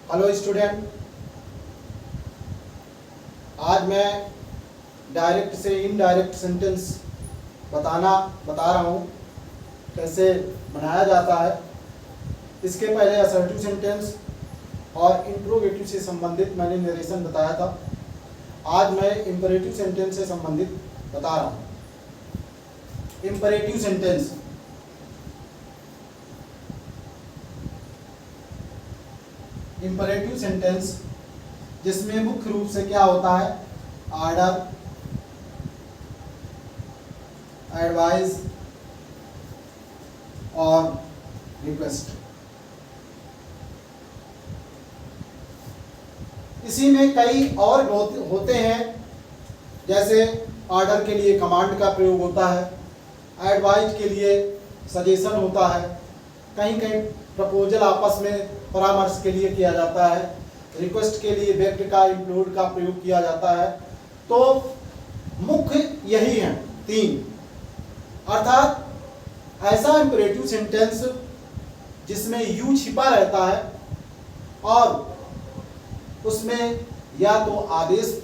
Hello student, आज मैं direct से इनडायरेक्ट सेंटेंस बता रहा हूँ कैसे बनाया जाता है। इसके पहले असर्टिव सेंटेंस और इंट्रोगेटिव से संबंधित मैंने नरेशन बताया था। आज मैं इंपरेटिव सेंटेंस से संबंधित बता रहा हूँ। इंपरेटिव सेंटेंस इंपरेटिव सेंटेंस जिसमें मुख्य रूप से क्या होता है, ऑर्डर, एडवाइस और रिक्वेस्ट। इसी में कई और होते हैं, जैसे ऑर्डर के लिए कमांड का प्रयोग होता है, एडवाइस के लिए सजेशन होता है, कहीं कहीं प्रपोजल आपस में परामर्श के लिए किया जाता है, रिक्वेस्ट के लिए बेग्ड का इम्प्लोर्ड का प्रयोग किया जाता है। तो मुख्य यही है तीन, अर्थात ऐसा इंपरेटिव सेंटेंस जिसमें यू छिपा रहता है और उसमें या तो आदेश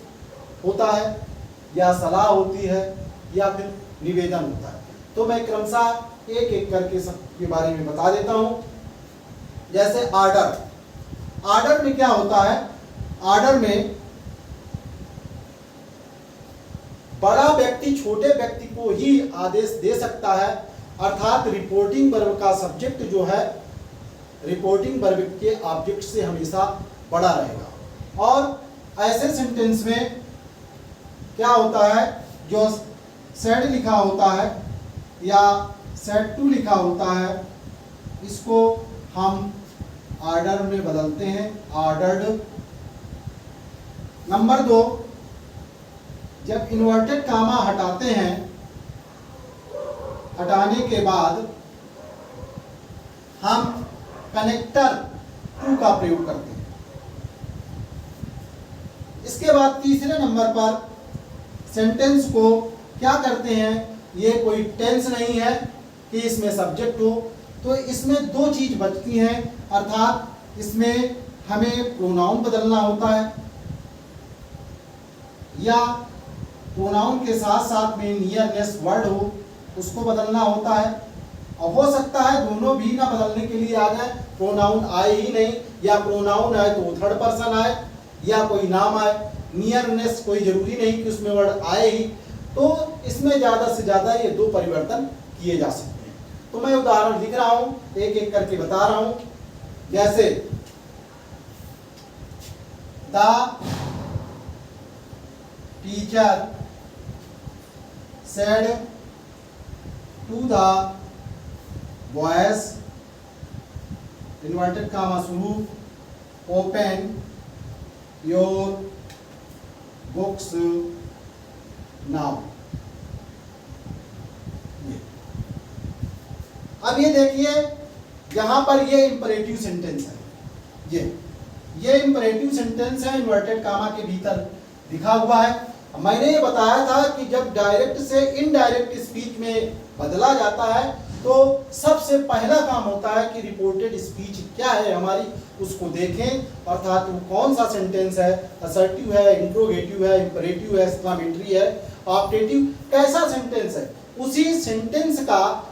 होता है या सलाह होती है या फिर निवेदन होता है। तो मैं क्रमशः एक एक करके सबके बारे में बता देता हूं। जैसे ऑर्डर में क्या होता है, ऑर्डर में बड़ा व्यक्ति छोटे व्यक्ति को ही आदेश दे सकता है, अर्थात रिपोर्टिंग वर्ब का सब्जेक्ट जो है रिपोर्टिंग वर्ब के ऑब्जेक्ट से हमेशा बड़ा रहेगा। और ऐसे सेंटेंस में क्या होता है, जो सेड लिखा होता है या सेड टू लिखा होता है, इसको हम ऑर्डर में बदलते हैं, ऑर्डर्ड। नंबर 2, जब इन्वर्टेड कामा हटाते हैं, हटाने के बाद हम कनेक्टर टू का प्रयोग करते हैं। इसके बाद तीसरे नंबर पर सेंटेंस को क्या करते हैं, ये कोई टेंस नहीं है कि इसमें सब्जेक्ट हो, तो इसमें दो चीज बचती हैं, अर्थात इसमें हमें प्रोनाउन बदलना होता है या प्रोनाउन के साथ साथ में नियरनेस वर्ड हो उसको बदलना होता है। और हो सकता है दोनों भी ना बदलने के लिए आ जाए, प्रोनाउन आए ही नहीं, या प्रोनाउन आए तो थर्ड पर्सन आए या कोई नाम आए। नियरनेस कोई जरूरी नहीं कि उसमें वर्ड आए ही। तो इसमें ज्यादा से ज्यादा ये दो परिवर्तन किए जा सकते हैं। तो मैं उदाहरण लिख रहा हूं, एक एक करके बता रहा हूं। जैसे the teacher said to the boys, inverted comma शुरू, ओपन योर बुक्स नाउ। अब ये देखिए, यहां पर ये इंपरेटिव सेंटेंस है, ये इंपरेटिव सेंटेंस है, इन्वर्टेड कामा के भीतर लिखा हुआ है। मैंने ये बताया था कि जब डायरेक्ट से इनडायरेक्ट स्पीच में बदला जाता है तो सबसे पहला काम होता है कि रिपोर्टेड स्पीच क्या है हमारी, उसको देखें, अर्थात वो कौन सा सेंटेंस है, असर्टिव है, इंट्रोगेटिव है, इंपरेटिव है, एक्सक्लेमेटरी है, ऑप्टेटिव, कैसा सेंटेंस है। उसी सेंटेंस का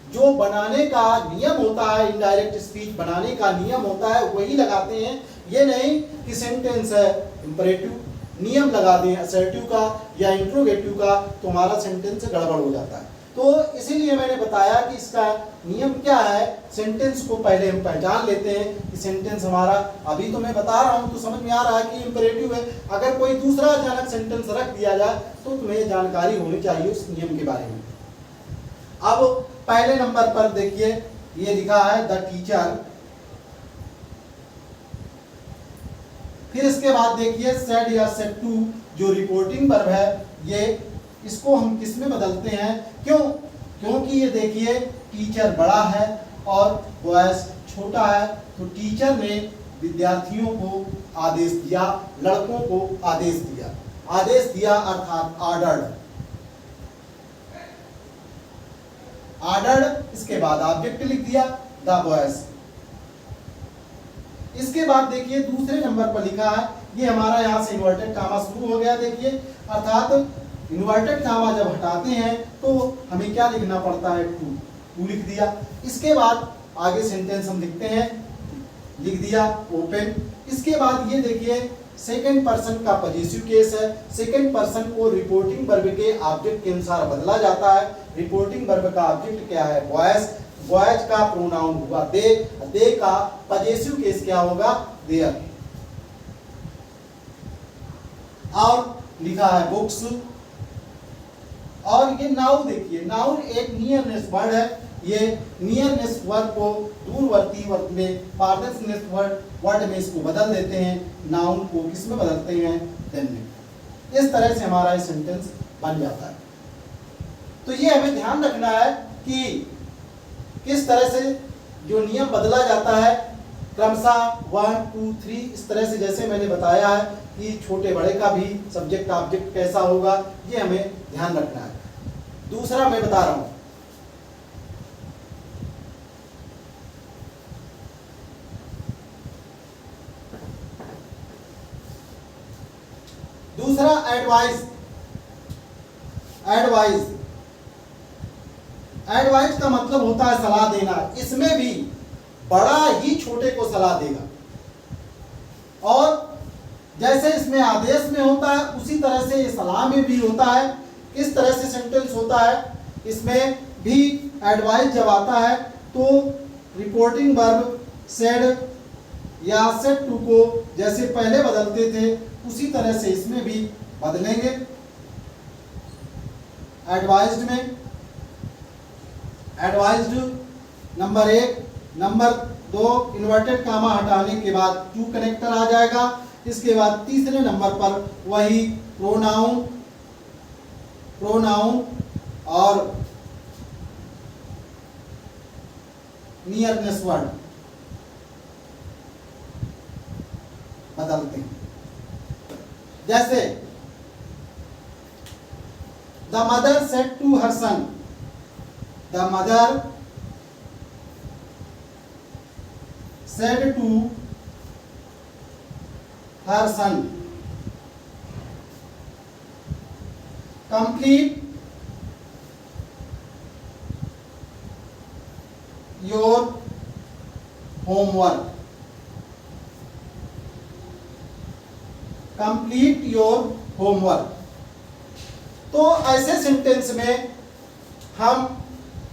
जो बनाने का नियम होता है, इनडायरेक्ट स्पीच बनाने का नियम होता है, वही लगाते हैं। ये नहीं कि सेंटेंस है इंपरेटिव, नियम लगा दें असर्टिव का या इंट्रोगेटिव का, तो हमारा सेंटेंस गड़बड़ हो जाता है। तो इसीलिए मैंने बताया कि इसका नियम क्या है। सेंटेंस को पहले हम पहचान लेते हैं कि सेंटेंस हमारा, अभी तो मैं बता रहा हूं तो समझ में आ रहा है कि इंपरेटिव है। अगर कोई दूसरा अचानक सेंटेंस रख दिया जाए तो तुम्हें जानकारी होनी चाहिए उस नियम के बारे में। अब पहले नंबर पर देखिए, ये लिखा है द टीचर, फिर इसके बाद देखिए सेड या सेड टू, जो रिपोर्टिंग वर्ब है, ये इसको हम किस में बदलते हैं, क्योंकि ये देखिए टीचर बड़ा है और बॉयज छोटा है, तो टीचर ने विद्यार्थियों को आदेश दिया, लड़कों को आदेश दिया अर्थात ऑर्डर्ड। इसके बाद ऑब्जेक्ट लिख दिया द बॉयज। इसके बाद देखिए दूसरे नंबर पर लिखा है, ये हमारा यहाँ से इन्वर्टेड कामा शुरू हो गया। देखिए अर्थात इन्वर्टेड कामा जब हटाते हैं तो हमें क्या लिखना पड़ता है, टू लिख दिया। इसके बाद आगे सेंटेंस हम लिखते हैं, लिख दिया ओपन। इसके बाद ये देखिए सेकंड पर्सन का पॉजिटिव केस है। सेकंड पर्सन को रिपोर्टिंग वर्ब के ऑब्जेक्ट के अनुसार बदला जाता है। रिपोर्टिंग वर्ब का ऑब्जेक्ट क्या है, बॉयज। बॉयज का प्रोनाउन हुआ दे का पॉजिटिव केस क्या होगा, देयर। और लिखा है बुक्स। और ये नाउन देखिए, नाउन एक नियरनेस वर्ड है। ये नियरनेस वर्ड को दूरवर्ती वर्ड में, पारदर्शनेस वर्ड में इसको बदल देते हैं। नाउन को किस में बदलते हैं, देन में। इस तरह से हमारा ये सेंटेंस बन जाता है। तो ये हमें ध्यान रखना है कि किस तरह से जो नियम बदला जाता है क्रमशः 1 2 3 इस तरह से, जैसे मैंने बताया है कि छोटे बड़े का भी सब्जेक्ट का ऑब्जेक्ट कैसा होगा, ये हमें ध्यान रखना है। दूसरा मैं बता रहा हूं, दूसरा एडवाइस। एडवाइस एडवाइस का मतलब होता है सलाह देना। इसमें भी बड़ा ही छोटे को सलाह देगा, और जैसे इसमें आदेश में होता है उसी तरह से ये सलाह में भी होता है। किस तरह से सेंटेंस होता है, इसमें भी एडवाइस जब आता है तो रिपोर्टिंग वर्ब सेड या सेड टू को जैसे पहले बदलते थे उसी तरह से इसमें भी बदलेंगे। एडवाइज्ड में advised number 1, number 2 inverted comma हटाने के बाद टू कनेक्टर आ जाएगा। इसके बाद तीसरे नंबर पर वही प्रोनाउन और नियरनेस वर्ड बदलते हैं। जैसे the mother said to her son, the mother said to her son, complete your homework, complete your homework. तो ऐसे सेंटेंस में हम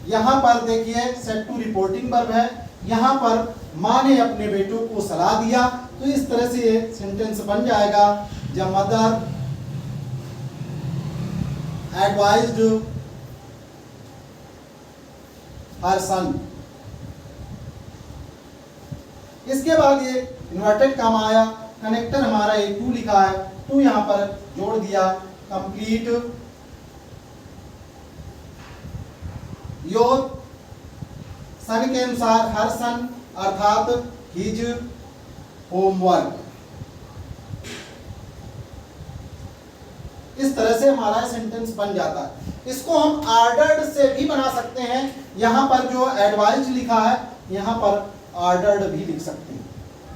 यहां पर देखिए सेड टू रिपोर्टिंग वर्ब है, यहां पर माँ ने अपने बेटों को सलाह दिया, तो इस तरह से ये सेंटेंस बन जाएगा। द मदर एडवाइज्ड हर सन। इसके बाद ये इन्वर्टेड कामा आया, कनेक्टर हमारा ये टू लिखा है, टू यहां पर जोड़ दिया, कंप्लीट योर सन के अनुसार हर सन अर्थात हिज होमवर्क। इस तरह से हमारा सेंटेंस बन जाता है। इसको हम ऑर्डर्ड से भी बना सकते हैं। यहां पर जो एडवाइज लिखा है यहां पर ऑर्डर्ड भी लिख सकते हैं,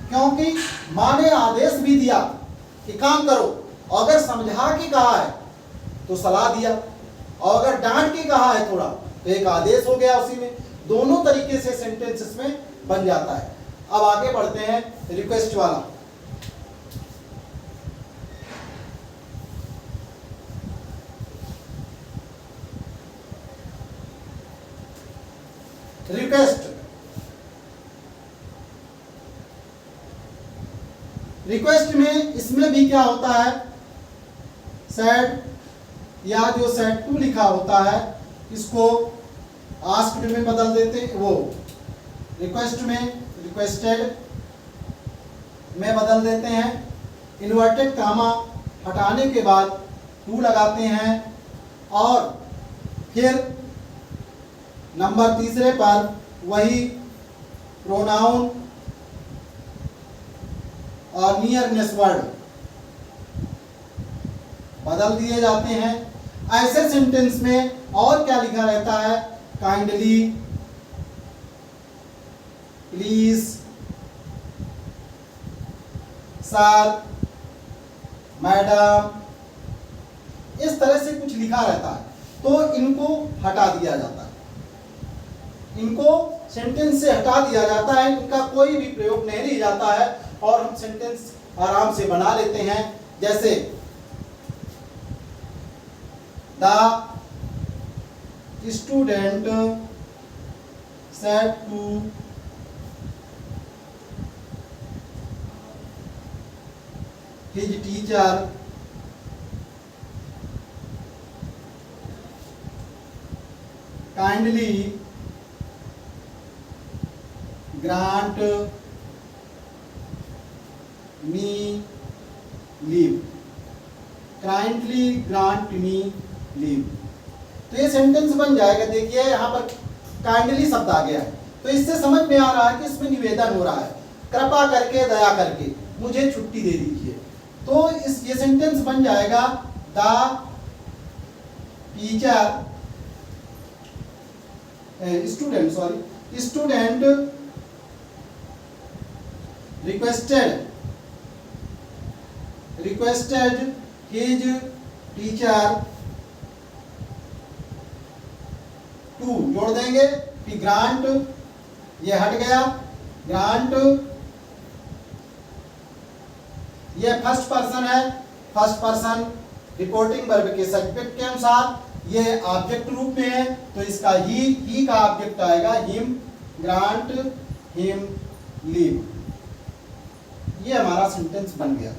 क्योंकि माँ ने आदेश भी दिया कि काम करो। अगर समझा के कहा है तो सलाह दिया, और अगर डांट के कहा है थोड़ा तो एक आदेश हो गया उसी में। दोनों तरीके से सेंटेंस इसमें बन जाता है। अब आगे बढ़ते हैं रिक्वेस्ट वाला। रिक्वेस्ट रिक्वेस्ट में इसमें भी क्या होता है, सेड या जो सेड टू लिखा होता है इसको आस्क्ड में बदल देते हैं, वो रिक्वेस्ट में रिक्वेस्टेड में बदल देते हैं। इन्वर्टेड कामा हटाने के बाद टू लगाते हैं, और फिर नंबर तीसरे पर वही प्रोनाउन और नियरनेस वर्ड बदल दिए जाते हैं। ऐसे सेंटेंस में और क्या लिखा रहता है, काइंडली, प्लीज, सर, मैडम, इस तरह से कुछ लिखा रहता है, तो इनको हटा दिया जाता है, इनको सेंटेंस से हटा दिया जाता है, इनका कोई भी प्रयोग नहीं लिया जाता है और हम सेंटेंस आराम से बना लेते हैं। जैसे the student said to his teacher kindly grant me leave, kindly grant me leave. तो ये सेंटेंस बन जाएगा। देखिए यहाँ पर काइंडली शब्द आ गया है, तो इससे समझ में आ रहा है कि इसमें निवेदन हो रहा है, कृपा करके, दया करके मुझे छुट्टी दे दीजिए। तो ये सेंटेंस बन जाएगा the teacher student requested his teacher to, जोड़ देंगे कि ग्रांट, ये हट गया, ग्रांट ये फर्स्ट पर्सन है, फर्स्ट पर्सन रिपोर्टिंग वर्ब के सब्जेक्ट के अनुसार ये ऑब्जेक्ट रूप में है, तो इसका ही का ऑब्जेक्ट आएगा हिम, ग्रांट हिम लीव। ये हमारा सेंटेंस बन गया।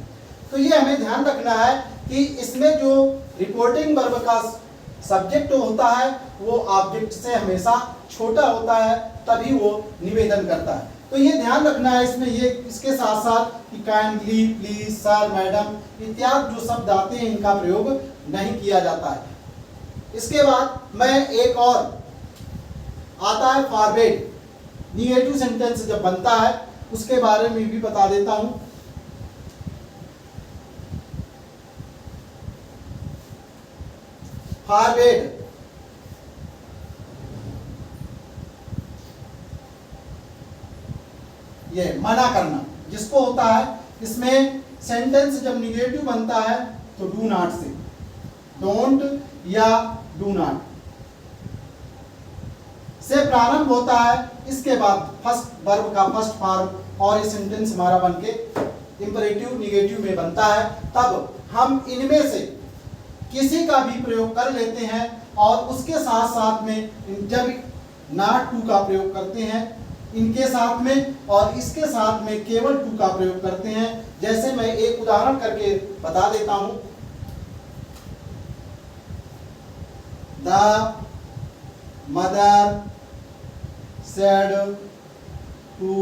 तो ये हमें ध्यान रखना है कि इसमें जो रिपोर्टिंग वर्ब का सब्जेक्ट होता है वो ऑब्जेक्ट से हमेशा छोटा होता है, तभी वो निवेदन करता है। तो ये ध्यान रखना है इसमें, ये इसके साथ साथ कि काइंडली, प्लीज, सर, मैडम इत्यादि जो शब्द आते हैं इनका प्रयोग नहीं किया जाता है। इसके बाद मैं एक और आता है फॉरवर्ड, निगेटिव सेंटेंस जब बनता है उसके बारे में भी बता देता हूं। फॉरवर्ड ये मना करना जिसको होता है, इसमें सेंटेंस जब निगेटिव बनता है तो डू नॉट से, डोंट या डू नॉट से प्रारंभ होता है। इसके बाद फर्स्ट वर्ब का फर्स्ट फॉर्म और ये सेंटेंस हमारा बनके इंपरेटिव निगेटिव में बनता है। तब हम इनमें से किसी का भी प्रयोग कर लेते हैं और उसके साथ साथ में जब नॉट टू का प्रयोग करते हैं इनके साथ में, और इसके साथ में केवल टू का प्रयोग करते हैं। जैसे मैं एक उदाहरण करके बता देता हूं, the mother said to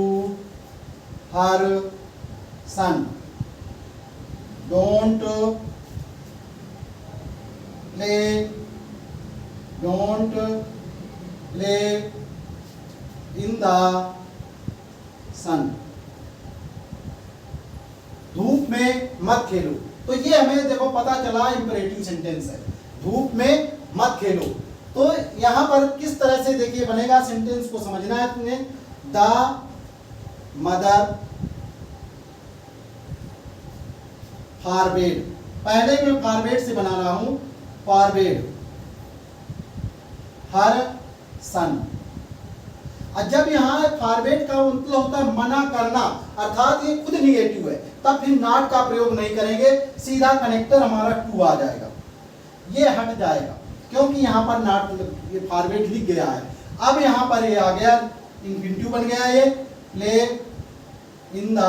her son, don't play in the sun, धूप में मत खेलो। तो ये हमें देखो पता चला इंपरेटिव सेंटेंस है, धूप में मत खेलो। तो यहां पर किस तरह से देखिए बनेगा, सेंटेंस को समझना है तुम्हें। द मदर फॉरवर्ड, पहले मैं फॉरवर्ड से बना रहा हूं, फॉरवर्ड हर सन। जब यहाँ फॉरवर्ड का मतलब होता है मना करना, अर्थात ये खुद निगेटिव है, तब फिर नॉट का प्रयोग नहीं करेंगे, सीधा कनेक्टर हमारा टू आ जाएगा, ये हट जाएगा क्योंकि यहाँ पर नॉट ये फॉरवर्ड लिख गया है। अब यहाँ पर ये आ गया, इंफिनिटिव बन गया, ये प्ले इन द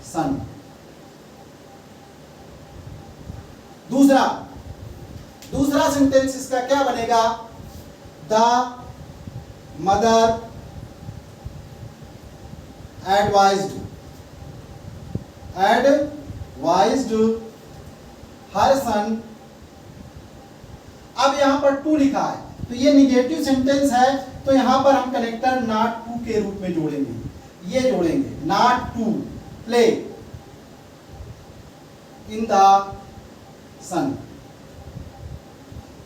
सन। दूसरा सेंटेंस इसका क्या बनेगा, द मदर एडवाइज्ड हर सन। अब यहां पर टू लिखा है तो ये निगेटिव सेंटेंस है, तो यहां पर हम कनेक्टर नॉट टू के रूप में जोड़ेंगे, ये जोड़ेंगे not to play in the sun.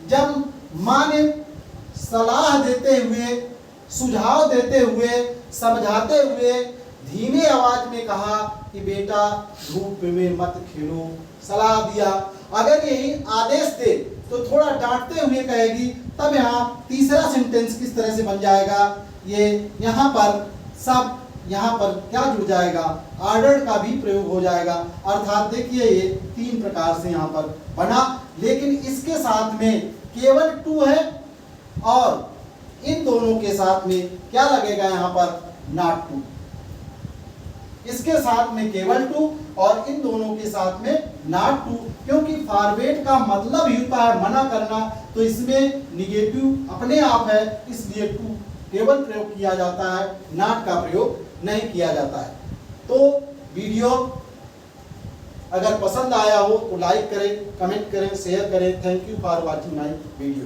जब मां ने सलाह देते हुए, सुझाव देते हुए, समझाते हुए, धीमे आवाज में कहा कि बेटा धूप में मत खेलो, सलाह दिया। अगर यही आदेश दे तो थोड़ा डांटते हुए कहेगी, तब यहाँ तीसरा सेंटेंस किस तरह से बन जाएगा, ये यहाँ पर सब, यहाँ पर क्या जुड़ जाएगा, ऑर्डर का भी प्रयोग हो जाएगा। अर्थात देखिए ये 3 प्रकार से यहाँ पर बना, लेकिन इसके साथ में केवल टू है और इन दोनों के साथ में क्या लगेगा यहाँ पर, नॉट टू। इसके साथ में केवल टू और इन दोनों के साथ में नॉट टू, क्योंकि फॉरवर्ड का मतलब ही होता है मना करना, तो इसमें निगेटिव अपने आप है, इसलिए टू केवल प्रयोग किया जाता है, नॉट का प्रयोग नहीं किया जाता है। तो वीडियो अगर पसंद आया हो तो लाइक करें, कमेंट करें, शेयर करें। Thank you for watching my video.